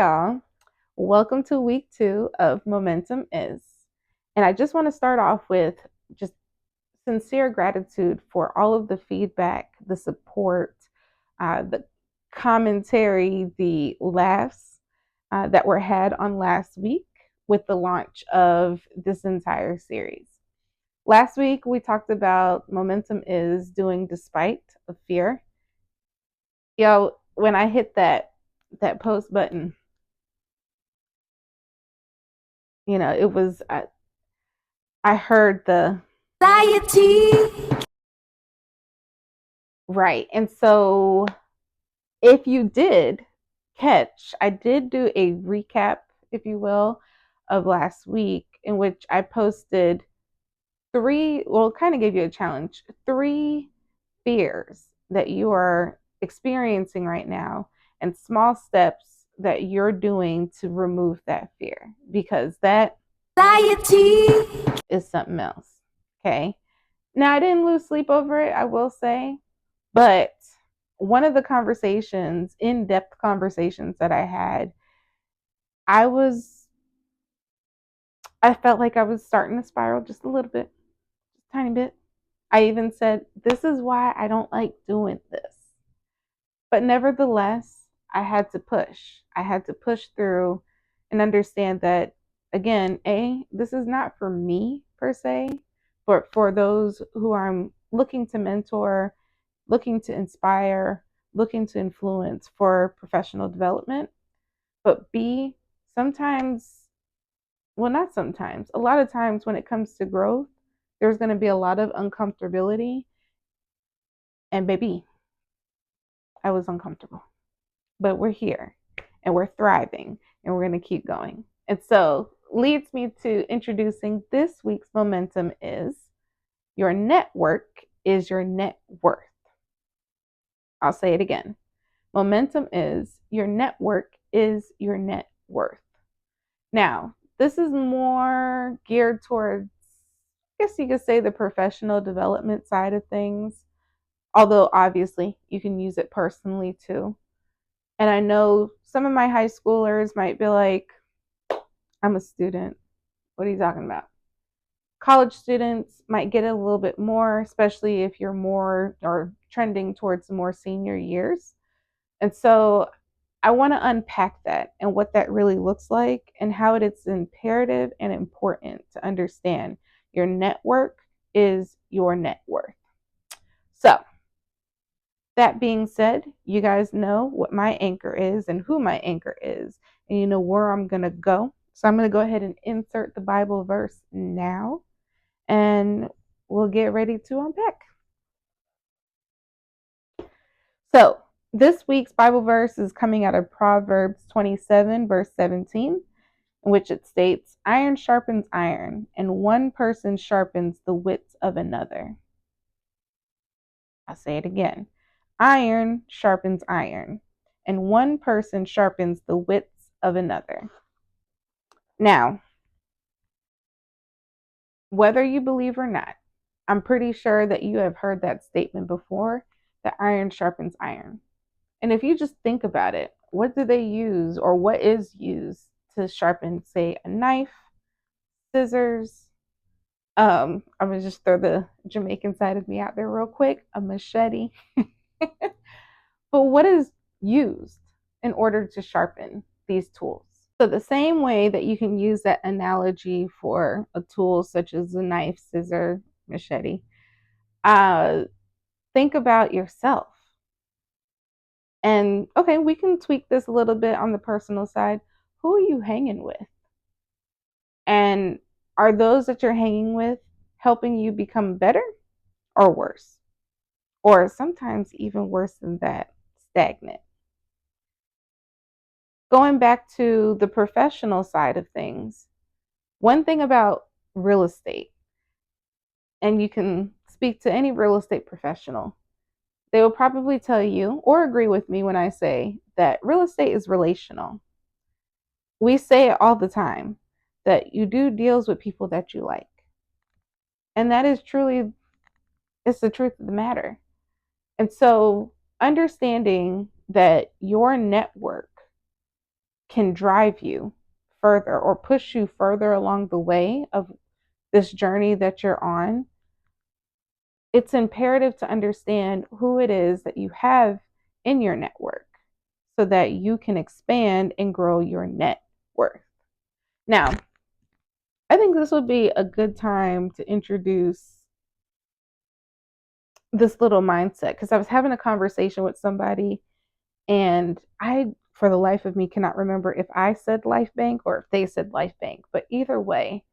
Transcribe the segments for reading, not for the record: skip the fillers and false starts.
y'all. Welcome to week 2 of Momentum Is. And I just want to start off with just sincere gratitude for all of the feedback, the support, the commentary, the laughs that were had on last week with the launch of this entire series. Last week, we talked about Momentum Is doing despite of fear. Yo, when I hit that post button, it was I heard the anxiety. Right. And so if you did catch, I did do a recap, if you will, of last week in which I posted kind of gave you a challenge, 3 fears that you are experiencing right now and small steps that you're doing to remove that fear, because that anxiety is something else. Okay. Now, I didn't lose sleep over it, I will say, but one of the conversations, in-depth conversations that I had, I felt like I was starting to spiral just a little bit, just a tiny bit. I even said, this is why I don't like doing this. But nevertheless, I had to push. I had to push through and understand that, again, this is not for me per se, but for those who I'm looking to mentor, looking to inspire, looking to influence for professional development. But B, sometimes, well, not sometimes, a lot of times when it comes to growth, there's going to be a lot of uncomfortability. And baby, I was uncomfortable. But we're here and we're thriving and we're going to keep going. And so leads me to introducing this week's Momentum Is your network is your net worth. I'll say it again. Momentum is your network is your net worth. Now, this is more geared towards, I guess you could say, the professional development side of things, although obviously you can use it personally too. And I know some of my high schoolers might be like, I'm a student. What are you talking about? College students might get a little bit more, especially if you're more or trending towards the more senior years. And so I want to unpack that and what that really looks like and how it's imperative and important to understand your network is your net worth. So, that being said, you guys know what my anchor is and who my anchor is, and you know where I'm going to go. So, I'm going to go ahead and insert the Bible verse now, and we'll get ready to unpack. So, this week's Bible verse is coming out of Proverbs 27, verse 17, in which it states, "Iron sharpens iron, and one person sharpens the wits of another." I'll say it again. Iron sharpens iron, and one person sharpens the wits of another. Now, whether you believe or not, I'm pretty sure that you have heard that statement before, that iron sharpens iron. And if you just think about it, what do they use or what is used to sharpen, say, a knife, scissors? I'm gonna just throw the Jamaican side of me out there real quick, a machete. But what is used in order to sharpen these tools? So the same way that you can use that analogy for a tool such as a knife, scissor, machete, think about yourself. And okay, we can tweak this a little bit on the personal side. Who are you hanging with? And are those that you're hanging with helping you become better or worse? Or sometimes even worse than that, stagnant. Going back to the professional side of things, one thing about real estate, and you can speak to any real estate professional, they will probably tell you or agree with me when I say that real estate is relational. We say it all the time that you do deals with people that you like. And that is truly, it's the truth of the matter. And so understanding that your network can drive you further or push you further along the way of this journey that you're on, it's imperative to understand who it is that you have in your network so that you can expand and grow your net worth. Now, I think this would be a good time to introduce this little mindset because I was having a conversation with somebody and I, for the life of me, cannot remember if I said life bank or if they said life bank. But either way,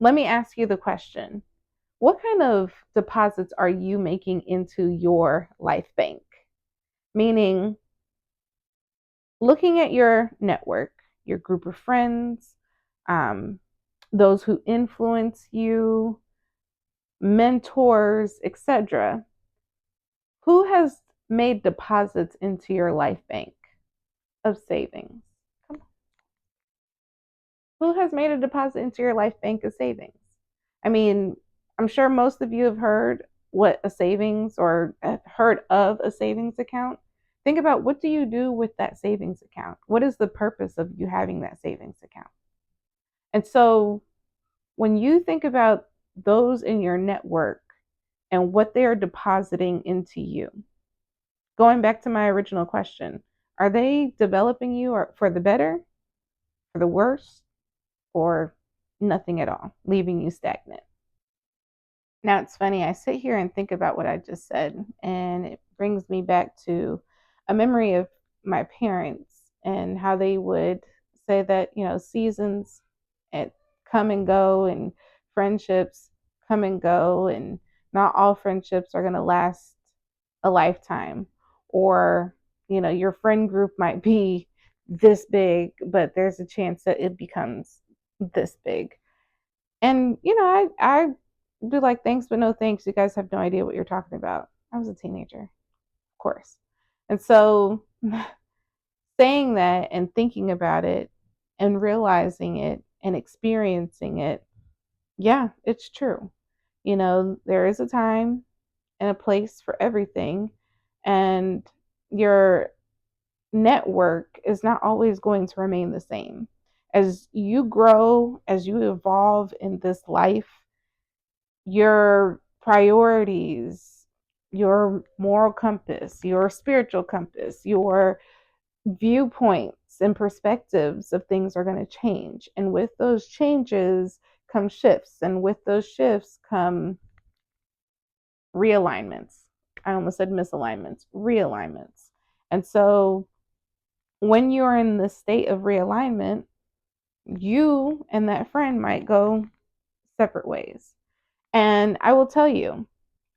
let me ask you the question. What kind of deposits are you making into your life bank? Meaning, looking at your network, your group of friends, um, those who influence you, mentors, etc. Who has made deposits into your life bank of savings? Who has made a deposit into your life bank of savings? I mean, I'm sure most of you have heard what a savings or have heard of a savings account. Think about, what do you do with that savings account? What is the purpose of you having that savings account? And so when you think about those in your network and what they are depositing into you, going back to my original question, are they developing you or for the better, for the worse, or nothing at all, leaving you stagnant? Now it's funny, I sit here and think about what I just said, and it brings me back to a memory of my parents and how they would say that, seasons it come and go, and friendships come and go, and not all friendships are going to last a lifetime. Or, your friend group might be this big, but there's a chance that it becomes this big. And I do like, thanks but no thanks. You guys have no idea what you're talking about. I was a teenager, of course. And so saying that and thinking about it and realizing it and experiencing it, yeah, it's true. There is a time and a place for everything. And your network is not always going to remain the same. As you grow, as you evolve in this life, your priorities, your moral compass, your spiritual compass, your viewpoints and perspectives of things are going to change. And with those changes come shifts. And with those shifts come realignments. I almost said misalignments, realignments. And so when you're in the state of realignment, you and that friend might go separate ways. And I will tell you,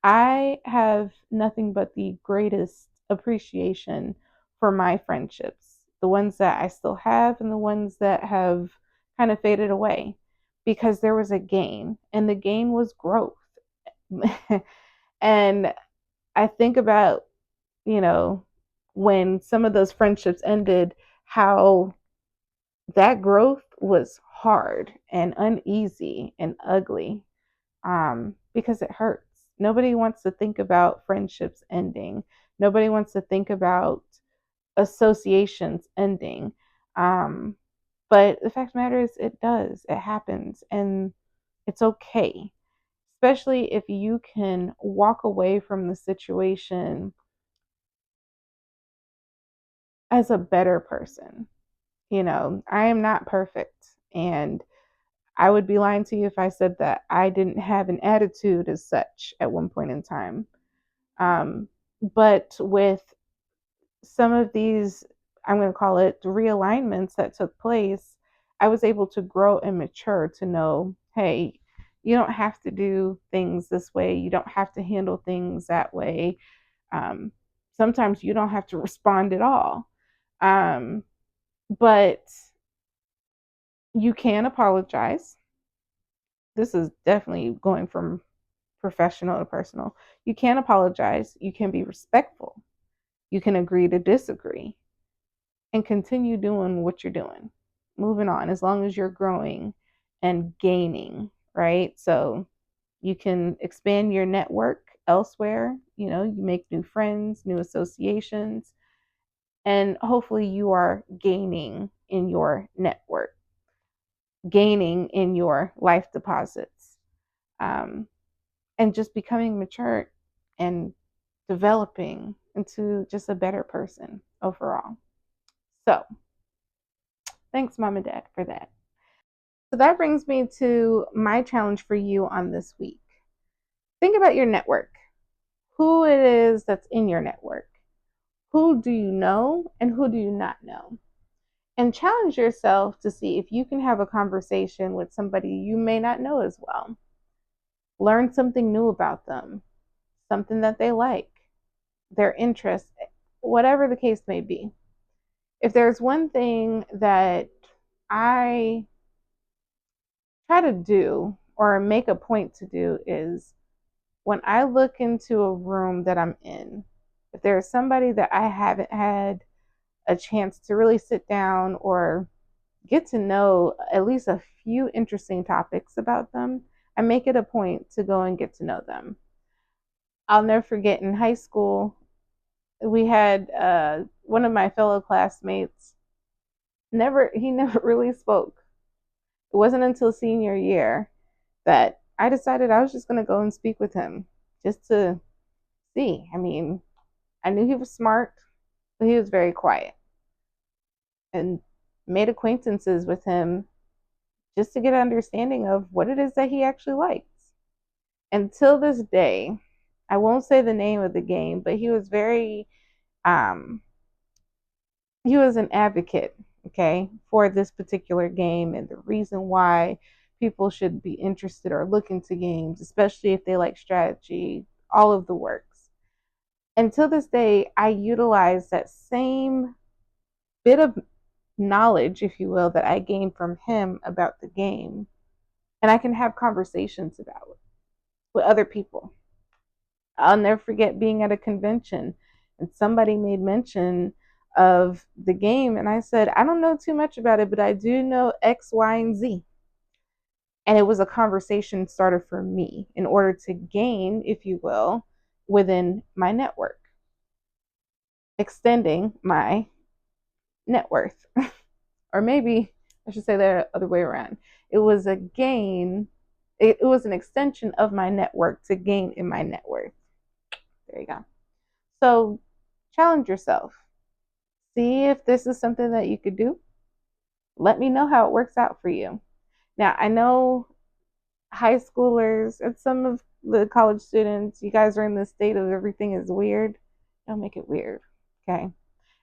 I have nothing but the greatest appreciation for my friendships, the ones that I still have and the ones that have kind of faded away, because there was a gain, and the gain was growth. And I think about, when some of those friendships ended, how that growth was hard and uneasy and ugly, because it hurts. Nobody wants to think about friendships ending. Nobody wants to think about associations ending. But the fact of the matter is, it does. It happens. And it's okay. Especially if you can walk away from the situation as a better person. I am not perfect. And I would be lying to you if I said that I didn't have an attitude as such at one point in time. But with some of these, I'm going to call it realignments that took place, I was able to grow and mature to know, hey, you don't have to do things this way. You don't have to handle things that way. Um, Sometimes you don't have to respond at all. But you can apologize. This is definitely going from professional to personal. You can apologize. You can be respectful. You can agree to disagree and continue doing what you're doing, moving on, as long as you're growing and gaining, right? So you can expand your network elsewhere. You make new friends, new associations, and hopefully you are gaining in your network, gaining in your life deposits, um, and just becoming mature and developing into just a better person overall. So, thanks, Mom and Dad, for that. So, that brings me to my challenge for you on this week. Think about your network, who it is that's in your network. Who do you know and who do you not know? And challenge yourself to see if you can have a conversation with somebody you may not know as well. Learn something new about them, something that they like, their interests, whatever the case may be. If there's one thing that I try to do or make a point to do is when I look into a room that I'm in, if there's somebody that I haven't had a chance to really sit down or get to know at least a few interesting topics about them, I make it a point to go and get to know them. I'll never forget in high school, we had one of my fellow classmates. He never really spoke. It wasn't until senior year that I decided I was just going to go and speak with him just to see. I mean, I knew he was smart, but he was very quiet, and made acquaintances with him just to get an understanding of what it is that he actually likes. Until this day, I won't say the name of the game, but he was um, he was an advocate, okay, for this particular game and the reason why people should be interested or look into games, especially if they like strategy, all of the works. Until this day, I utilize that same bit of knowledge, if you will, that I gained from him about the game, and I can have conversations about it with other people. I'll never forget being at a convention and somebody made mention of the game, and I said, I don't know too much about it, but I do know X, Y, and Z. And it was a conversation starter for me in order to gain, if you will, within my network, extending my net worth. Or maybe I should say the other way around. It was a gain, it was an extension of my network to gain in my net worth. There you go. So challenge yourself. See if this is something that you could do. Let me know how it works out for you. Now, I know high schoolers and some of the college students, you guys are in this state of everything is weird. Don't make it weird. Okay.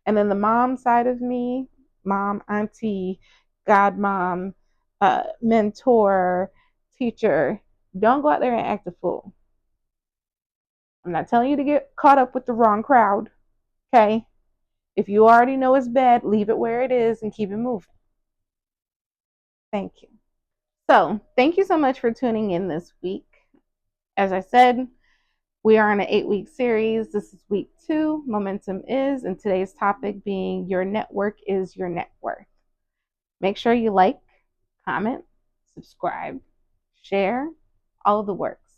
And then the mom side of me, mom, auntie, godmom, mentor, teacher, don't go out there and act a fool. I'm not telling you to get caught up with the wrong crowd. Okay. If you already know it's bad, leave it where it is and keep it moving. Thank you. So, thank you so much for tuning in this week. As I said, we are in an 8-week series. This is week 2. Momentum is, and today's topic being your network is your net worth. Make sure you like, comment, subscribe, share, all of the works.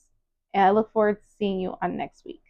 And I look forward to seeing you on next week.